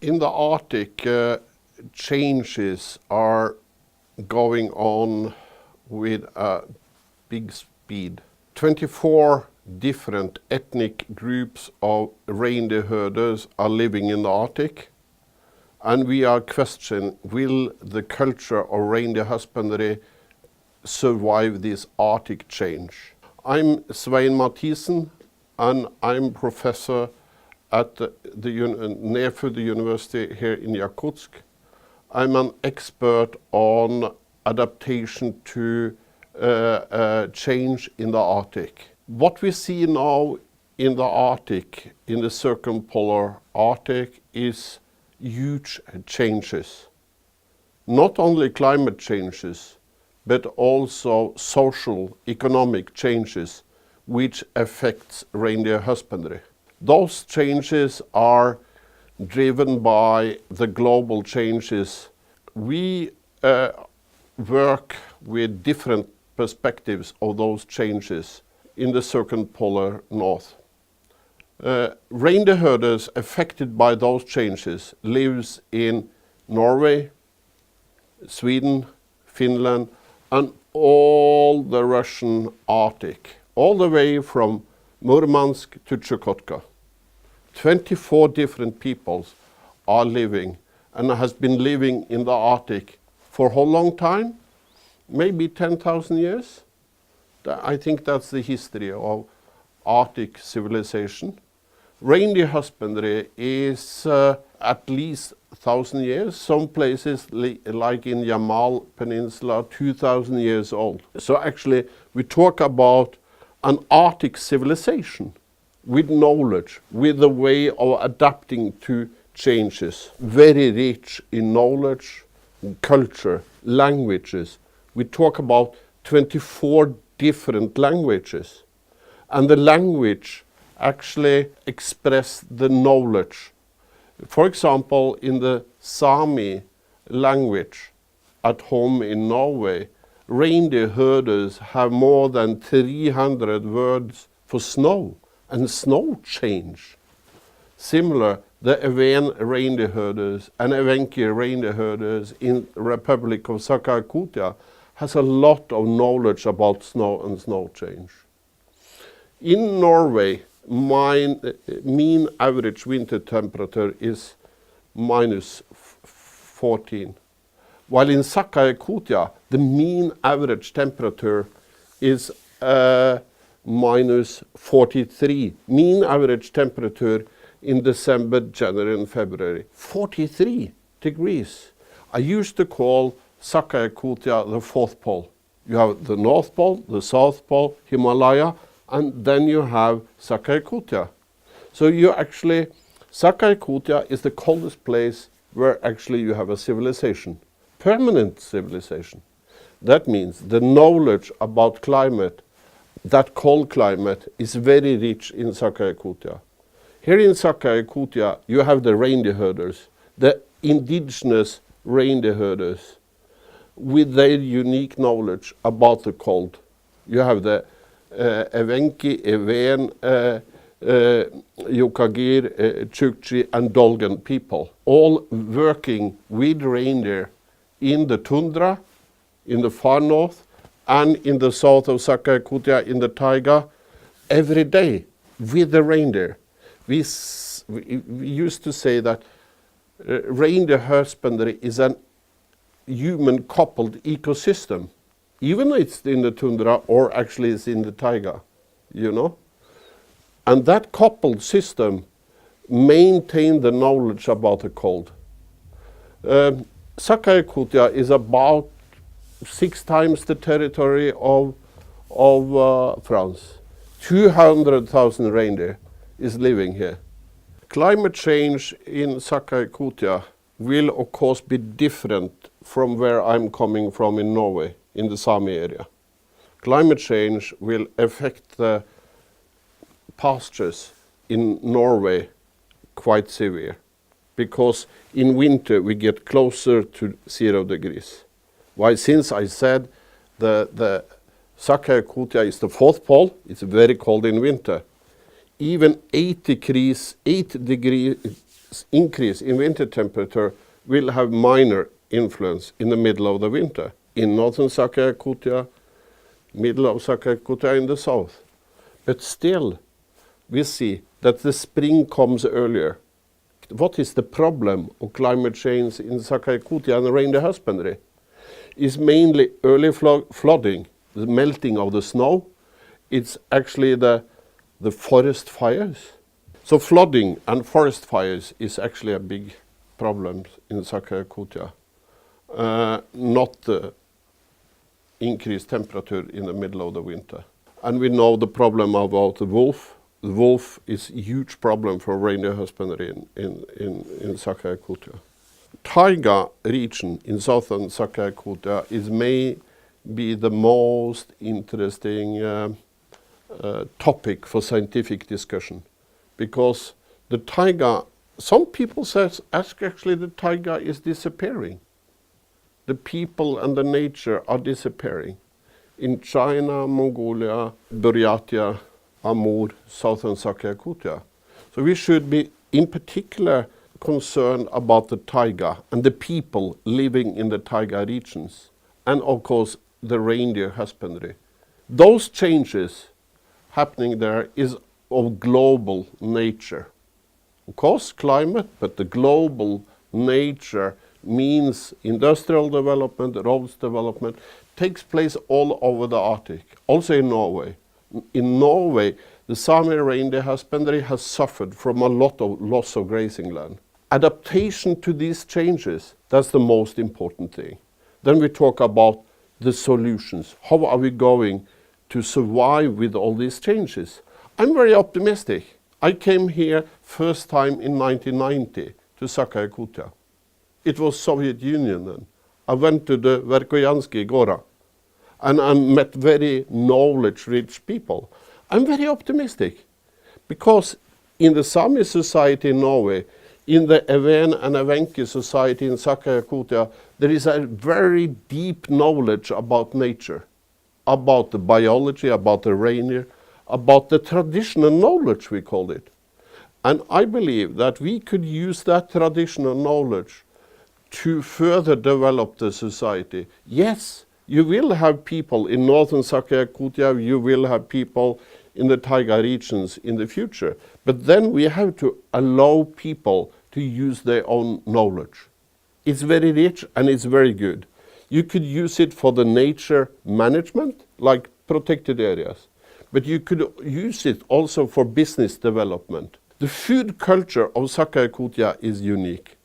In the Arctic, changes are going on with a big speed. 24 different ethnic groups of reindeer herders are living in the Arctic, and we are questioning, will the culture of reindeer husbandry survive this Arctic change? I'm Svein Mathiesen, and I'm professor at the Nefud University here in Yakutsk. I'm an expert on adaptation to change in the Arctic. What we see now in the Arctic, in the circumpolar Arctic, is huge changes. Not only climate changes, but also social, economic changes which affects reindeer husbandry. Those changes are driven by the global changes. We work with different perspectives of those changes in the circumpolar north. Reindeer herders affected by those changes lives in Norway, Sweden, Finland, and all the Russian Arctic, all the way from Murmansk to Chukotka. 24 different peoples are living and has been living in the Arctic for how long time? Maybe 10,000 years? I think that's the history of Arctic civilization. Reindeer husbandry is at least 1,000 years. Some places, like in Yamal Peninsula, 2,000 years old. So actually, we talk about an Arctic civilization with knowledge, with a way of adapting to changes. Very rich in knowledge, culture, languages. We talk about 24 different languages. And the language actually express the knowledge. For example, in the Sami language at home in Norway, reindeer herders have more than 300 words for snow and snow change. Similar, the Even reindeer herders and Evenki reindeer herders in Republic of Sakha-Yakutia has a lot of knowledge about snow and snow change. In Norway, mean average winter temperature is -14. While in Sakha-Yakutia, the mean average temperature is -43. Mean average temperature in December, January and February. 43 degrees. I used to call Sakha-Yakutia the fourth pole. You have the North Pole, the South Pole, Himalaya, and then you have Sakha-Yakutia. So you actually, Sakha-Yakutia is the coldest place where actually you have a civilization, permanent civilization. That means the knowledge about climate, that cold climate, is very rich in Sakha-Yakutia. Here in Sakha-Yakutia, you have the reindeer herders, the indigenous reindeer herders, with their unique knowledge about the cold. You have the Evenki, Even, Yukagir, Chukchi and Dolgen people, all working with reindeer in the tundra, in the far north, and in the south of Sakha-Yakutia in the taiga, every day with the reindeer. We used to say that reindeer husbandry is an human-coupled ecosystem, even though it's in the tundra or actually it's in the taiga, you know. And that coupled system maintained the knowledge about the cold. Sakha-Yakutia is about 6 times the territory of France. 200,000 reindeer is living here. Climate change in Sakha-Yakutia will of course be different from where I'm coming from in Norway, in the Sami area. Climate change will affect the pastures in Norway quite severe, because in winter we get closer to 0 degrees. Why? Since I said the Sakha-Yakutia is the fourth pole, it's very cold in winter. Even 8 degrees increase in winter temperature will have minor influence in the middle of the winter. In northern Sakha-Yakutia, middle of Sakha-Yakutia in the south. But still, we see that the spring comes earlier. What is the problem of climate change in Sakha-Yakutia and reindeer husbandry? It's mainly early flooding, the melting of the snow. It's actually the forest fires. So flooding and forest fires is actually a big problem in Sakha-Yakutia. Not the increased temperature in the middle of the winter. And we know the problem about the wolf. The wolf is a huge problem for reindeer husbandry in Sakha-Yakutia. Taiga region in southern Sakha-Yakutia is maybe the most interesting topic for scientific discussion, because the taiga, some people say actually the taiga is disappearing. The people and the nature are disappearing. In China, Mongolia, Buryatia, Amur, southern Sakha-Yakutia. So we should be in particular concerned about the taiga and the people living in the taiga regions, and of course the reindeer husbandry. Those changes happening there is of global nature. Of course climate, but the global nature means industrial development, roads development, takes place all over the Arctic, also in Norway. In Norway, the Sami reindeer husbandry has suffered from a lot of loss of grazing land. Adaptation to these changes, that's the most important thing. Then we talk about the solutions. How are we going to survive with all these changes? I'm very optimistic. I came here first time in 1990 to Sakha-Yakutia. It was Soviet Union then. I went to the Verkhoyansky Gora and I met very knowledge-rich people. I'm very optimistic because in the Sami society in Norway, in the Even and Evenki society in Sakha-Yakutia, there is a very deep knowledge about nature, about the biology, about the reindeer, about the traditional knowledge, we call it. And I believe that we could use that traditional knowledge to further develop the society. Yes, you will have people in northern Sakha-Yakutia, you will have people in the taiga regions in the future. But then we have to allow people to use their own knowledge. It's very rich and it's very good. You could use it for the nature management, like protected areas. But you could use it also for business development. The food culture of Sakha-Yakutia is unique.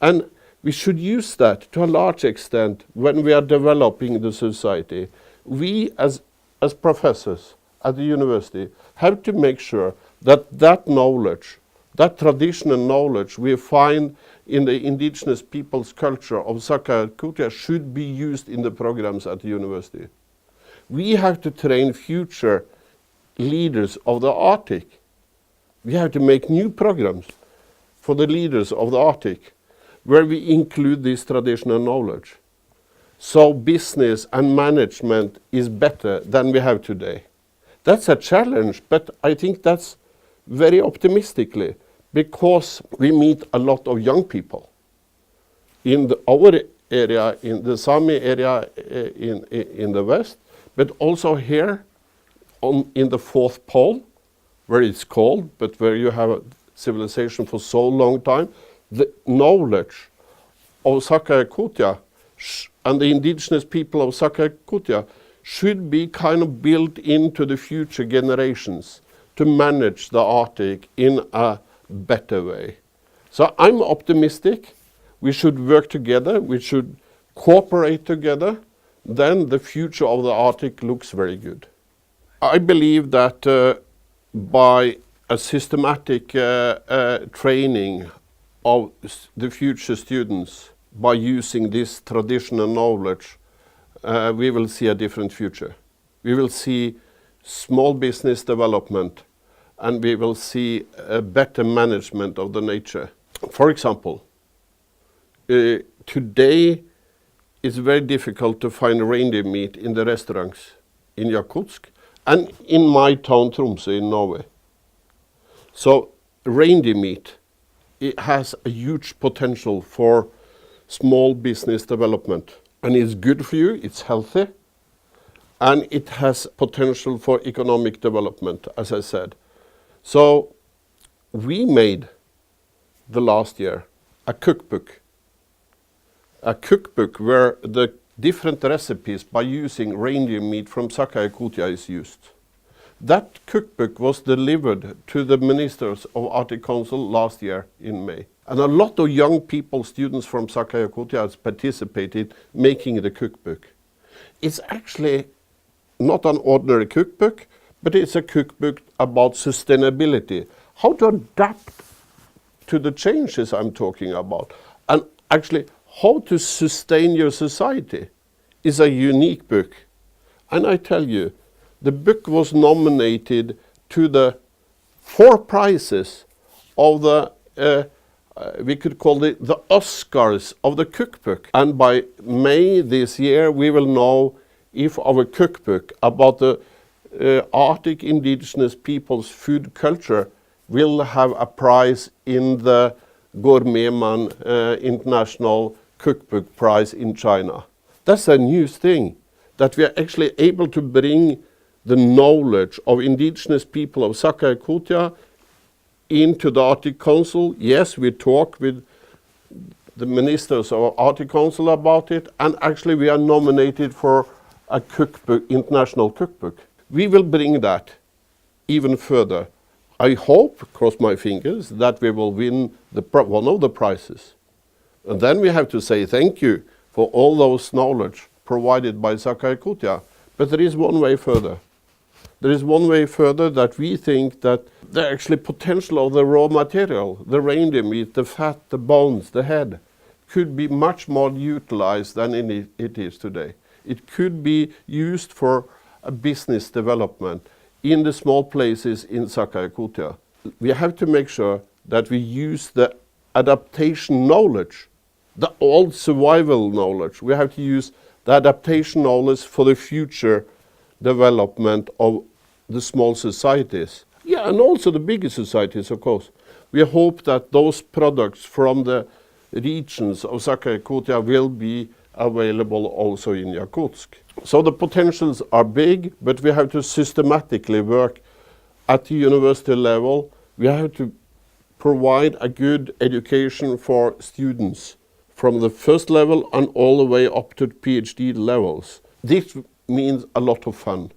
And we should use that to a large extent when we are developing the society. We as professors at the university have to make sure that that knowledge, that traditional knowledge we find in the indigenous people's culture of Sakha-Yakutia should be used in the programs at the university. We have to train future leaders of the Arctic. We have to make new programs for the leaders of the Arctic where we include this traditional knowledge. So business and management is better than we have today. That's a challenge, but I think that's very optimistically because we meet a lot of young people. In our area, in the Sami area in the west, but also here in the fourth pole, where it's cold, but where you have a civilization for so long time, the knowledge of Sakha-Yakutia and the indigenous people of Sakha-Yakutia should be kind of built into the future generations to manage the Arctic in a better way. So I'm optimistic. We should work together. We should cooperate together. Then the future of the Arctic looks very good. I believe that by a systematic training of the future students, by using this traditional knowledge, we will see a different future. We will see small business development and we will see a better management of the nature. For example, today it's very difficult to find reindeer meat in the restaurants in Yakutsk and in my town Tromsø in Norway. So reindeer meat it has a huge potential for small business development. And it's good for you, it's healthy, and it has potential for economic development, as I said. So we made the last year a cookbook where the different recipes by using reindeer meat from Sakha-Yakutia is used. That cookbook was delivered to the ministers of Arctic Council last year in May. And a lot of young people, students from Sakha-Yakutia, has participated making the cookbook. It's actually not an ordinary cookbook, but it's a cookbook about sustainability. How to adapt to the changes I'm talking about. And actually, how to sustain your society is a unique book. And I tell you, the book was nominated to the 4 prizes of the, we could call it the Oscars of the cookbook. And by May this year, we will know if our cookbook about the Arctic indigenous people's food culture will have a prize in the Gourmetman International Cookbook Prize in China. That's a new thing, that we are actually able to bring the knowledge of indigenous people of Sakha-Yakutia into the Arctic Council. Yes, we talk with the ministers of Arctic Council about it, and actually we are nominated for a cookbook, international cookbook. We will bring that even further. I hope, cross my fingers, that we will win one of the prizes. And then we have to say thank you for all those knowledge provided by Sakha-Yakutia. But there is one way further. There is one way further, that we think that the actually potential of the raw material, the reindeer meat, the fat, the bones, the head, could be much more utilized than it is today. It could be used for a business development in the small places in Sakha-Yakutia. We have to make sure that we use the adaptation knowledge, the old survival knowledge. We have to use the adaptation knowledge for the future development of the small societies. Yeah, and also the bigger societies, of course. We hope that those products from the regions of Sakha-Yakutia will be available also in Yakutsk. So the potentials are big, but we have to systematically work at the university level. We have to provide a good education for students from the first level and all the way up to PhD levels. This means a lot of fun.